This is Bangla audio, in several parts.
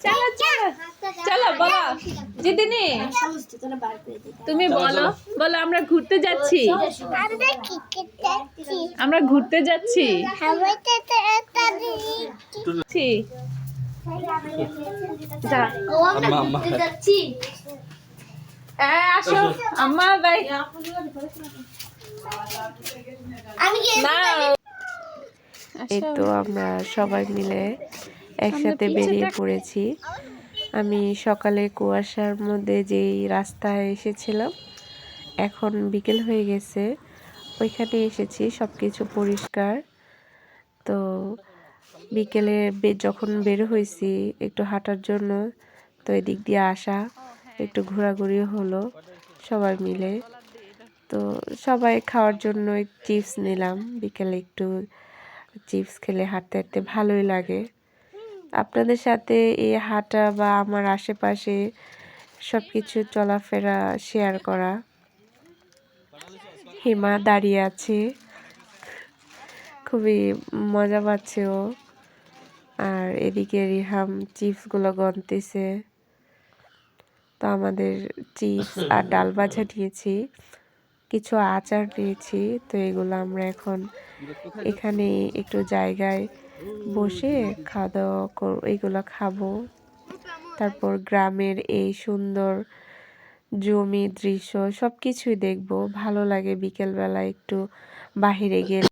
চলো চলো চলো বলো জিদিনি, তুমি বলো বলো আমরা ঘুরতে যাচ্ছি, আমরা ঘুরতে যাচ্ছি। আসো আম্মা ভাই এই তো আমরা সবাই মিলে একসাথে বেরিয়ে পড়েছি। আমি সকালে কুয়াশার মধ্যে যেই রাস্তায় এসেছিলাম, এখন বিকেল হয়ে গেছে, ওইখানে এসেছি, সব কিছু পরিষ্কার। তো বিকেলে যখন বের হয়েছি একটু হাঁটার জন্য, তো এদিক দিয়ে আসা, একটু ঘোরাঘুরি হলো সবাই মিলে। তো সবাই খাওয়ার জন্য চিপস নিলাম, বিকেলে একটু চিপস খেলে হাঁটতে হাঁটতে ভালোই লাগে। আপনাদের সাথে এই হাঁটা বা আমার আশেপাশে সব কিছু চলাফেরা শেয়ার করা। হিমা দাঁড়িয়ে আছে, খুবই মজা পাচ্ছে ও। আর এদিকে রিহাম চিপসগুলো গনতেছে। তো আমাদের চিপস আর ডাল ভাজা নিয়েছি, কিছু আচার নিয়েছি। তো এগুলো আমরা এখন এখানে একটু জায়গায় বসে খাওয়া দাওয়া এগুলো খাবো। তারপর গ্রামের এই সুন্দর জমি দৃশ্য সব কিছুই দেখবো, ভালো লাগে বিকেলবেলা একটু বাহিরে গেলে।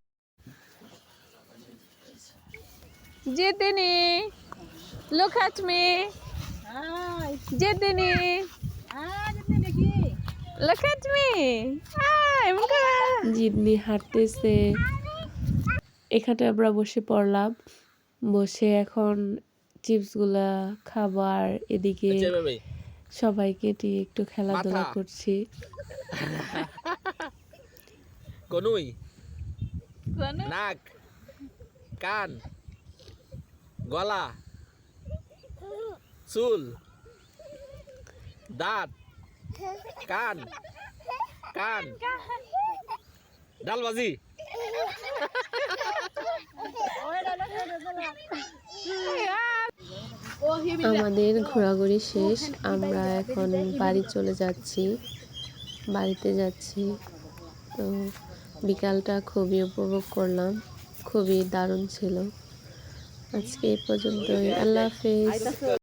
জিদিনি look at me, জিদিনি look at me, জিদনি হাঁটতেছে, এখানে আমরা বসে পড়লাম, বসে এখন চিপসগুলা খাবার, এদিকে সবাইকে নিয়ে একটু খেলাধুলা করছি। কনুই, নাক, কান, গলা, চুল, দাঁত, কান, কান, ডালবাজি। আমাদের ঘোরাঘুরি শেষ, আমরা এখন বাড়ি চলে যাচ্ছি, বাড়িতে যাচ্ছি। তো বিকালটা খুবই উপভোগ করলাম, খুবই দারুণ ছিল। আজকে এই পর্যন্তই, আল্লাহ হাফেজ।